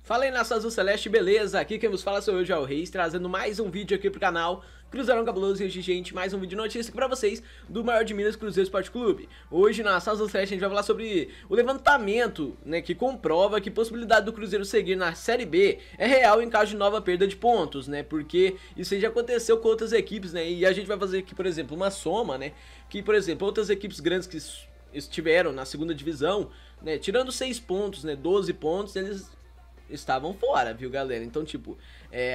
Fala aí, nação azul celeste, beleza? Aqui quem vos fala sou eu, Joel Reis, trazendo mais um vídeo aqui pro canal Cruzeirão Cabuloso. E hoje, gente, mais um vídeo de notícia aqui pra vocês do maior de Minas, Cruzeiro Esporte Clube. Hoje, na nação azul celeste, a gente vai falar sobre o levantamento, né, que comprova que a possibilidade do Cruzeiro seguir na Série B é real em caso de nova perda de pontos, né? Porque isso aí já aconteceu com outras equipes, né? E a gente vai fazer aqui, por exemplo, uma soma, né? Que, por exemplo, outras equipes grandes que estiveram na segunda divisão, né, tirando 6 pontos, né, 12 pontos, eles estavam fora, viu, galera? Então, tipo,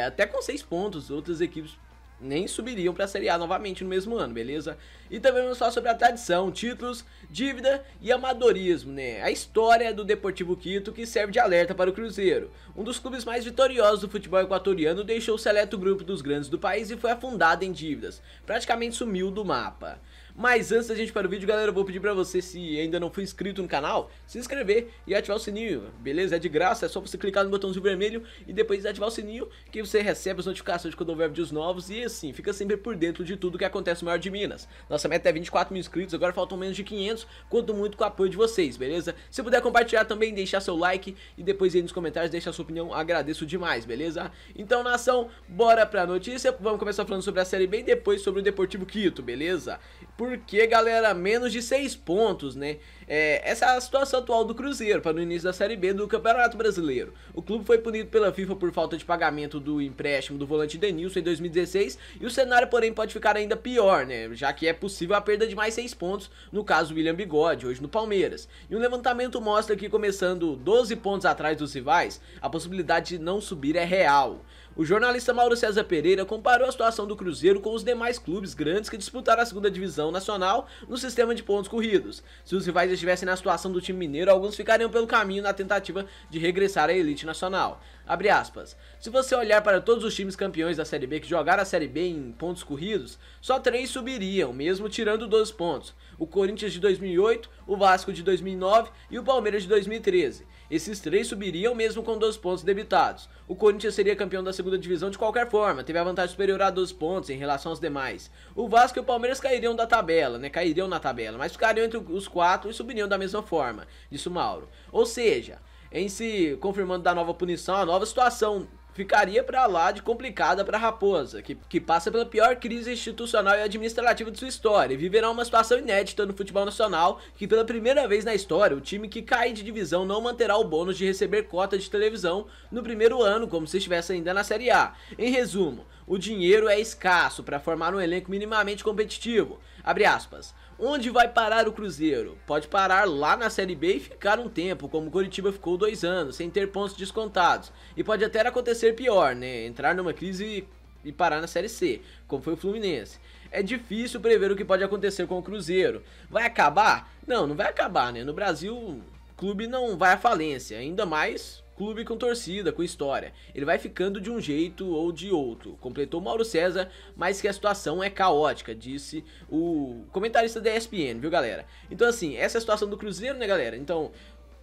até com 6 pontos, outras equipes nem subiriam pra Série A novamente no mesmo ano, beleza? E também vamos falar sobre a tradição, títulos, dívida e amadorismo, né? A história do Deportivo Quito, que serve de alerta para o Cruzeiro. Um dos clubes mais vitoriosos do futebol equatoriano, deixou o seleto grupo dos grandes do país e foi afundado em dívidas. Praticamente sumiu do mapa. Mas antes da gente ir para o vídeo, galera, eu vou pedir pra você, se ainda não for inscrito no canal, se inscrever e ativar o sininho, beleza? É de graça, é só você clicar no botãozinho vermelho e depois ativar o sininho, que você recebe as notificações de quando houver vídeos novos e assim, fica sempre por dentro de tudo que acontece no maior de Minas. Nossa meta é 24 mil inscritos, agora faltam menos de 500, conto muito com o apoio de vocês, beleza? Se puder compartilhar também, deixar seu like e depois aí nos comentários deixar sua opinião, agradeço demais, beleza? Então, nação, bora pra notícia, vamos começar falando sobre a Série B e depois sobre o Deportivo Quito, beleza? Porque, galera, menos de 6 pontos, né? Essa é a situação atual do Cruzeiro para o início da Série B do Campeonato Brasileiro. O clube foi punido pela FIFA por falta de pagamento do empréstimo do volante Denilson em 2016 e o cenário, porém, pode ficar ainda pior, né? Já que é possível a perda de mais 6 pontos, no caso William Bigode, hoje no Palmeiras. E um levantamento mostra que, começando 12 pontos atrás dos rivais, a possibilidade de não subir é real. O jornalista Mauro César Pereira comparou a situação do Cruzeiro com os demais clubes grandes que disputaram a segunda divisão nacional no sistema de pontos corridos. Se os rivais estivessem na situação do time mineiro, alguns ficariam pelo caminho na tentativa de regressar à elite nacional. Abre aspas. Se você olhar para todos os times campeões da Série B que jogaram a Série B em pontos corridos, só 3 subiriam, mesmo tirando 12 pontos. O Corinthians de 2008, o Vasco de 2009 e o Palmeiras de 2013. Esses 3 subiriam mesmo com 12 pontos debitados. O Corinthians seria campeão da segunda divisão de qualquer forma, teve a vantagem superior a 12 pontos em relação aos demais. O Vasco e o Palmeiras cairiam da tabela, né? Cairiam na tabela, mas ficariam entre os 4 e subiriam da mesma forma, disse o Mauro. Ou seja, em se confirmando da nova punição, a nova situação ficaria pra lá de complicada para a Raposa, que passa pela pior crise institucional e administrativa de sua história, e viverá uma situação inédita no futebol nacional, que pela primeira vez na história, o time que cai de divisão não manterá o bônus de receber cota de televisão no primeiro ano, como se estivesse ainda na Série A. Em resumo, o dinheiro é escasso para formar um elenco minimamente competitivo. Abre aspas. Onde vai parar o Cruzeiro? Pode parar lá na Série B e ficar um tempo, como o Coritiba ficou 2 anos, sem ter pontos descontados. E pode até acontecer pior, né? Entrar numa crise e parar na Série C, como foi o Fluminense. É difícil prever o que pode acontecer com o Cruzeiro. Vai acabar? Não, não vai acabar, né? No Brasil, o clube não vai à falência, ainda mais clube com torcida, com história. Ele vai ficando de um jeito ou de outro, completou Mauro César, mas que a situação é caótica, disse o comentarista da ESPN, viu, galera? Então, assim, essa é a situação do Cruzeiro, né, galera? Então,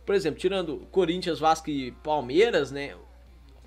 por exemplo, tirando Corinthians, Vasco e Palmeiras, né,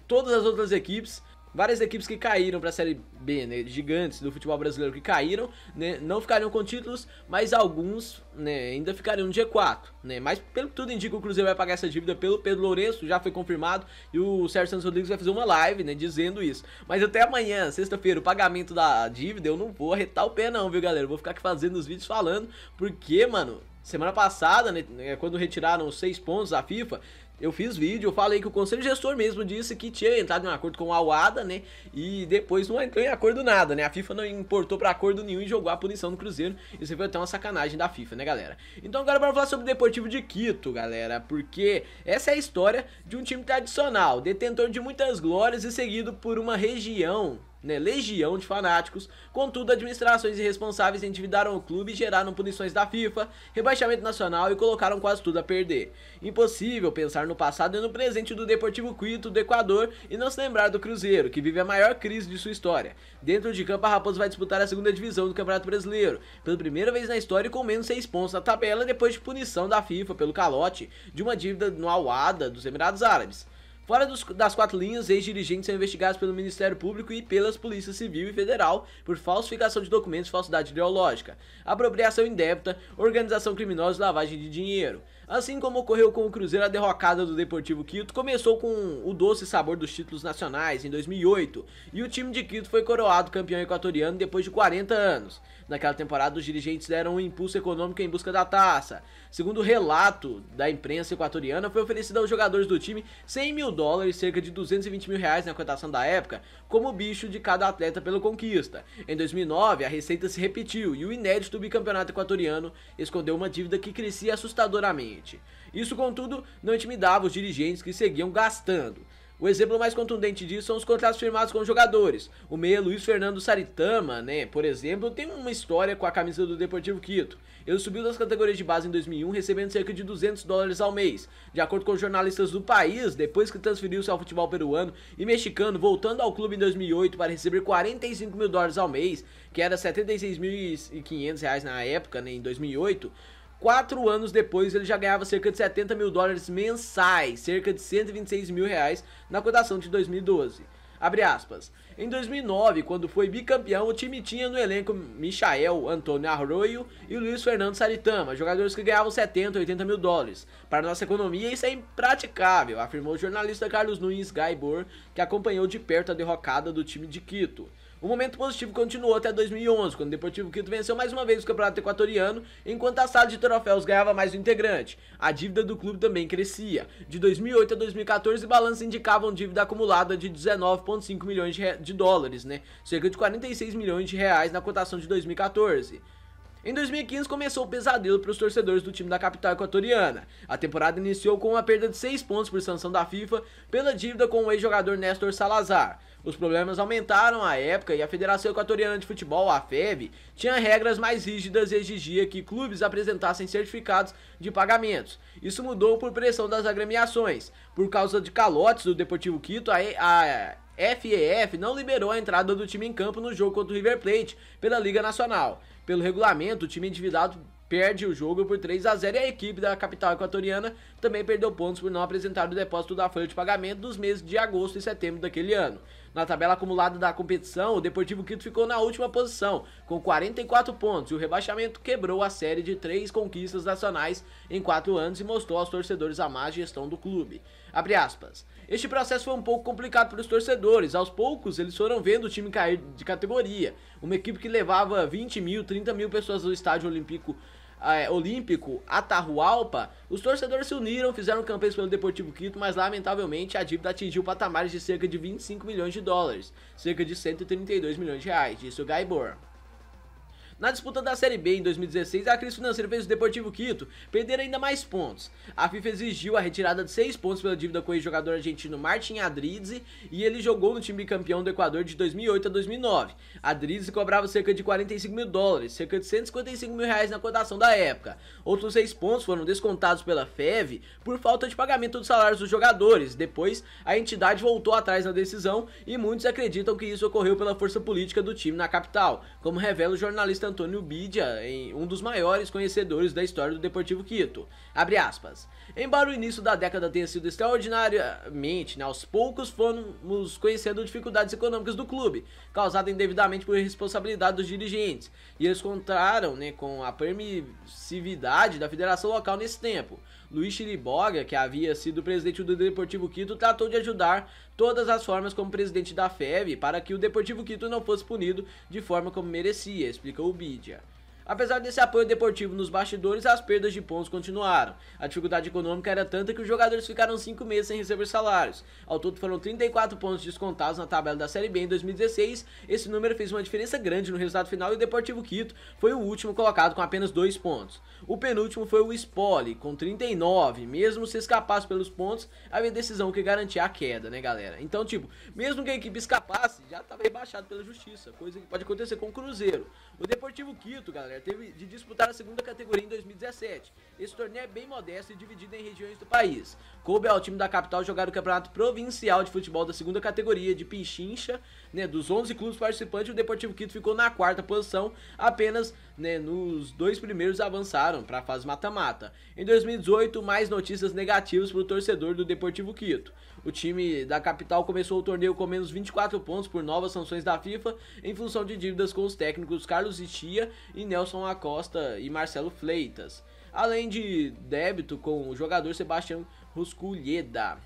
todas as outras equipes, várias equipes que caíram para a Série B, né, gigantes do futebol brasileiro que caíram, né, não ficariam com títulos, mas alguns, né, ainda ficariam no G4, né, mas pelo que tudo indica o Cruzeiro vai pagar essa dívida pelo Pedro Lourenço, já foi confirmado, e o Sérgio Santos Rodrigues vai fazer uma live, né, dizendo isso. Mas até amanhã, sexta-feira, o pagamento da dívida, eu não vou arretar o pé não, viu, galera, eu vou ficar aqui fazendo os vídeos falando, porque, mano, semana passada, né, quando retiraram os 6 pontos da FIFA, eu fiz vídeo, eu falei que o conselho gestor mesmo disse que tinha entrado em um acordo com a UADA, né, e depois não entrou em acordo nada, né, a FIFA não importou pra acordo nenhum e jogou a punição no Cruzeiro. Isso foi até uma sacanagem da FIFA, né, galera. Então agora bora falar sobre o Deportivo de Quito, galera, porque essa é a história de um time tradicional, detentor de muitas glórias e seguido por uma região, né, legião de fanáticos. Contudo, administrações irresponsáveis endividaram o clube e geraram punições da FIFA, rebaixamento nacional e colocaram quase tudo a perder. Impossível pensar no passado e no presente do Deportivo Quito do Equador e não se lembrar do Cruzeiro, que vive a maior crise de sua história. Dentro de campo, a Raposa vai disputar a segunda divisão do Campeonato Brasileiro, pela primeira vez na história, com menos 6 pontos na tabela, depois de punição da FIFA pelo calote de uma dívida no Al-Wahda dos Emirados Árabes. Fora das quatro linhas, ex-dirigentes são investigados pelo Ministério Público e pelas polícias civil e federal por falsificação de documentos, falsidade ideológica, apropriação indébita, organização criminosa e lavagem de dinheiro. Assim como ocorreu com o Cruzeiro, a derrocada do Deportivo Quito começou com o doce sabor dos títulos nacionais em 2008 e o time de Quito foi coroado campeão equatoriano depois de 40 anos. Naquela temporada, os dirigentes deram um impulso econômico em busca da taça. Segundo o relato da imprensa equatoriana, foi oferecido aos jogadores do time $100 mil, cerca de R$220 mil na cotação da época, como bicho de cada atleta pela conquista. Em 2009, a receita se repetiu e o inédito bicampeonato equatoriano escondeu uma dívida que crescia assustadoramente. Isso, contudo, não intimidava os dirigentes, que seguiam gastando. O exemplo mais contundente disso são os contratos firmados com os jogadores. O meia Luiz Fernando Saritama, por exemplo, tem uma história com a camisa do Deportivo Quito. Ele subiu das categorias de base em 2001, recebendo cerca de $200 ao mês. De acordo com jornalistas do país, depois que transferiu-se ao futebol peruano e mexicano, voltando ao clube em 2008 para receber $45 mil ao mês, que era R$76.500 na época, em 2008, 4 anos depois ele já ganhava cerca de $70 mil mensais, cerca de R$126 mil na cotação de 2012. Abre aspas. Em 2009, quando foi bicampeão, o time tinha no elenco Michael Antônio Arroyo e Luiz Fernando Saritama, jogadores que ganhavam $70, $80 mil. Para nossa economia, isso é impraticável, afirmou o jornalista Carlos Nunes Gaibor, que acompanhou de perto a derrocada do time de Quito. O momento positivo continuou até 2011, quando o Deportivo Quito venceu mais uma vez o campeonato equatoriano, enquanto a sala de troféus ganhava mais um integrante. A dívida do clube também crescia. De 2008 a 2014, balanços indicavam dívida acumulada de $19,5 milhões, cerca de R$46 milhões na cotação de 2014. Em 2015 começou o pesadelo para os torcedores do time da capital equatoriana. A temporada iniciou com uma perda de 6 pontos por sanção da FIFA pela dívida com o ex-jogador Néstor Salazar. Os problemas aumentaram à época e a Federação Equatoriana de Futebol, a FEV, tinha regras mais rígidas e exigia que clubes apresentassem certificados de pagamentos. Isso mudou por pressão das agremiações. Por causa de calotes do Deportivo Quito, a FEF não liberou a entrada do time em campo no jogo contra o River Plate pela Liga Nacional. Pelo regulamento, o time endividado perde o jogo por 3-0 e a equipe da capital equatoriana também perdeu pontos por não apresentar o depósito da folha de pagamento dos meses de agosto e setembro daquele ano. Na tabela acumulada da competição, o Deportivo Quito ficou na última posição, com 44 pontos, e o rebaixamento quebrou a série de 3 conquistas nacionais em 4 anos e mostrou aos torcedores a má gestão do clube. Abre aspas. Este processo foi um pouco complicado para os torcedores. Aos poucos, eles foram vendo o time cair de categoria. Uma equipe que levava 20 mil, 30 mil pessoas ao estádio olímpico Atahualpa, os torcedores se uniram, fizeram campanhas pelo Deportivo Quito, mas lamentavelmente a dívida atingiu patamares de cerca de $25 milhões, cerca de R$132 milhões, disse o Gaibor. Na disputa da Série B em 2016, a crise financeira fez o Deportivo Quito perder ainda mais pontos. A FIFA exigiu a retirada de 6 pontos pela dívida com o ex-jogador argentino Martin Adrizzi e ele jogou no time campeão do Equador de 2008 a 2009. Adrizzi cobrava cerca de $45 mil, cerca de R$155 mil na cotação da época. Outros 6 pontos foram descontados pela FEV por falta de pagamento dos salários dos jogadores. Depois, a entidade voltou atrás na decisão e muitos acreditam que isso ocorreu pela força política do time na capital, como revela o jornalista Antônio Bidia, um dos maiores conhecedores da história do Deportivo Quito. Abre aspas. Embora o início da década tenha sido extraordinariamente, aos poucos fomos conhecendo dificuldades econômicas do clube, causadas indevidamente por irresponsabilidade dos dirigentes, e eles contaram com a permissividade da federação local nesse tempo. Luiz Chiriboga, que havia sido presidente do Deportivo Quito, tratou de ajudar todas as formas como presidente da FEV para que o Deportivo Quito não fosse punido de forma como merecia, explicou o Bidia. Apesar desse apoio deportivo nos bastidores, as perdas de pontos continuaram. A dificuldade econômica era tanta que os jogadores ficaram 5 meses sem receber salários. Ao todo foram 34 pontos descontados na tabela da Série B em 2016. Esse número fez uma diferença grande no resultado final e o Deportivo Quito foi o último colocado com apenas 2 pontos. O penúltimo foi o Spoli, com 39. Mesmo se escapasse pelos pontos, havia decisão que garantia a queda, galera? Então, mesmo que a equipe escapasse, já estava rebaixado pela justiça, coisa que pode acontecer com o Cruzeiro. O Deportivo Quito, galera, teve de disputar a segunda categoria em 2017. Esse torneio é bem modesto e dividido em regiões do país. Coube ao time da capital jogar o Campeonato Provincial de Futebol da segunda categoria de Pichincha, dos 11 clubes participantes, o Deportivo Quito ficou na 4ª posição, apenas né, nos 2 primeiros avançaram para a fase mata-mata. Em 2018, mais notícias negativas para o torcedor do Deportivo Quito. O time da capital começou o torneio com menos 24 pontos por novas sanções da FIFA em função de dívidas com os técnicos Carlos Ischia e Nelson Acosta e Marcelo Fleitas, além de débito com o jogador Sebastião Rusculheda.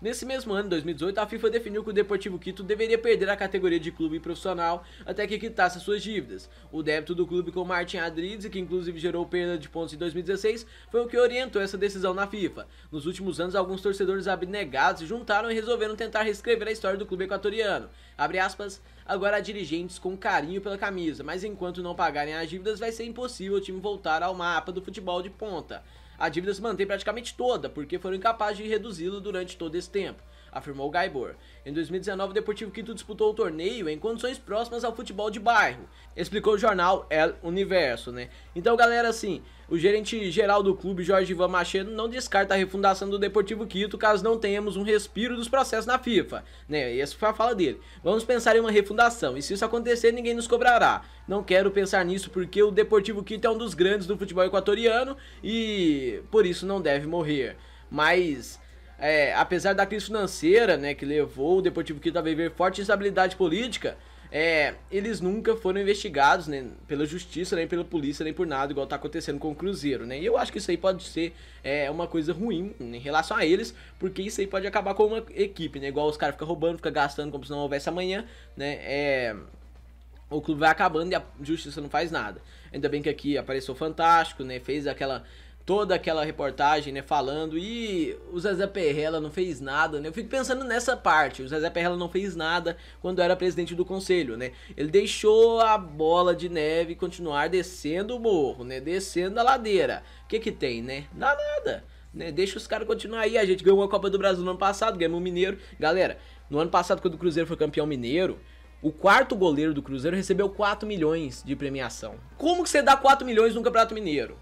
Nesse mesmo ano, 2018, a FIFA definiu que o Deportivo Quito deveria perder a categoria de clube profissional até que quitasse suas dívidas. O débito do clube com Martin Adrizi, que inclusive gerou perda de pontos em 2016, foi o que orientou essa decisão na FIFA. Nos últimos anos, alguns torcedores abnegados se juntaram e resolveram tentar reescrever a história do clube equatoriano. Abre aspas, agora há dirigentes com carinho pela camisa, mas enquanto não pagarem as dívidas vai ser impossível o time voltar ao mapa do futebol de ponta. A dívida se mantém praticamente toda, porque foram incapazes de reduzi-la durante todo esse tempo, afirmou Gaibor. Em 2019, o Deportivo Quito disputou o torneio em condições próximas ao futebol de bairro, explicou o jornal El Universo, né? Então, galera, assim, o gerente geral do clube, Jorge Ivan Macedo, não descarta a refundação do Deportivo Quito caso não tenhamos um respiro dos processos na FIFA, né? E essa foi a fala dele. Vamos pensar em uma refundação, e se isso acontecer, ninguém nos cobrará. Não quero pensar nisso porque o Deportivo Quito é um dos grandes do futebol equatoriano e por isso não deve morrer. Mas apesar da crise financeira, né, que levou o Deportivo Quito a viver forte instabilidade política, eles nunca foram investigados, né, pela justiça, nem pela polícia, nem por nada, igual tá acontecendo com o Cruzeiro, né? E eu acho que isso aí pode ser uma coisa ruim em relação a eles, porque isso aí pode acabar com uma equipe, né? Igual os caras ficam roubando, ficam gastando como se não houvesse amanhã, né? O clube vai acabando e a justiça não faz nada. Ainda bem que aqui apareceu o Fantástico, né? Fez toda aquela reportagem, né, falando, e o Zezé Perrella não fez nada, né? Eu fico pensando nessa parte. O Zezé Perrella não fez nada quando era presidente do conselho, né? Ele deixou a bola de neve continuar descendo o morro, né? Descendo a ladeira. O que que tem, né? Dá nada, né? Deixa os caras continuar aí. A gente ganhou a Copa do Brasil no ano passado, ganhamos o Mineiro. Galera, no ano passado, quando o Cruzeiro foi campeão mineiro, o quarto goleiro do Cruzeiro recebeu 4 milhões de premiação. Como que você dá 4 milhões no Campeonato Mineiro?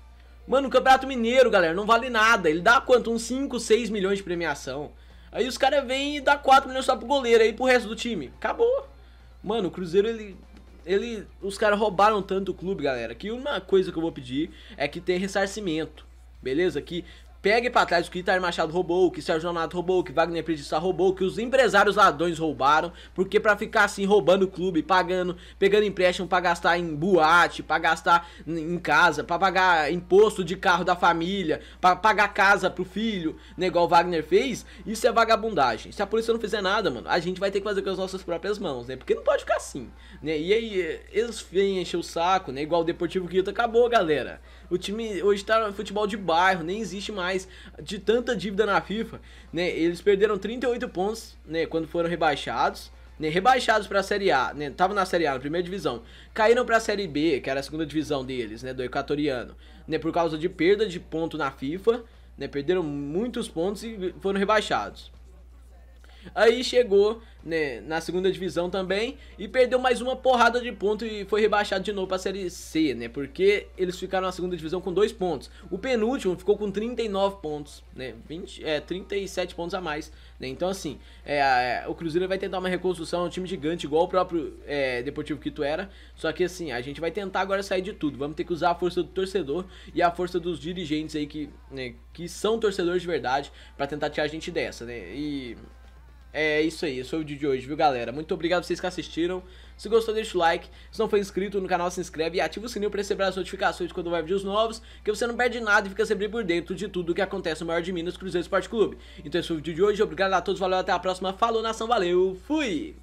Mano, o Campeonato Mineiro, galera, não vale nada. Ele dá quanto? Uns 5, 6 milhões de premiação. Aí os caras vêm e dá 4 milhões só pro goleiro, aí pro resto do time. Acabou. Mano, o Cruzeiro, os caras roubaram tanto o clube, galera, que uma coisa que eu vou pedir é que tenha ressarcimento. Beleza? Que pegue pra trás o que Itamar Machado roubou, o que Sérgio Donato roubou, o que Wagner Preguiça roubou, que os empresários ladrões roubaram, porque pra ficar assim roubando o clube, pegando empréstimo pra gastar em boate, pra gastar em casa, pra pagar imposto de carro da família, pra pagar casa pro filho, né, igual o Wagner fez, isso é vagabundagem. Se a polícia não fizer nada, mano, a gente vai ter que fazer com as nossas próprias mãos, né, porque não pode ficar assim, né, e aí eles vêm encher o saco, né, igual o Deportivo Quito. Acabou, galera. O time hoje tá no futebol de bairro, nem existe mais, de tanta dívida na FIFA, né? Eles perderam 38 pontos, né, quando foram rebaixados, né, rebaixados pra Série A, né, tava na Série A, na primeira divisão, caíram pra Série B, que era a segunda divisão deles, né, do equatoriano, né, por causa de perda de ponto na FIFA, né, perderam muitos pontos e foram rebaixados. Aí chegou, né, na segunda divisão também e perdeu mais uma porrada de ponto e foi rebaixado de novo pra Série C, né? Porque eles ficaram na segunda divisão com 2 pontos. O penúltimo ficou com 39 pontos, né? 37 pontos a mais, né? Então assim, o Cruzeiro vai tentar uma reconstrução, um time gigante igual o próprio Deportivo Quito era. Só que assim, a gente vai tentar agora sair de tudo. Vamos ter que usar a força do torcedor e a força dos dirigentes aí que são torcedores de verdade pra tentar tirar a gente dessa, né? E é isso aí, esse foi o vídeo de hoje, viu, galera? Muito obrigado a vocês que assistiram. Se gostou, deixa o like. Se não for inscrito no canal, se inscreve e ativa o sininho para receber as notificações quando vai vídeos novos, que você não perde nada e fica sempre por dentro de tudo que acontece no maior de Minas, Cruzeiro Esporte Clube. Então esse foi o vídeo de hoje, obrigado a todos, valeu, até a próxima. Falou, nação, valeu, fui!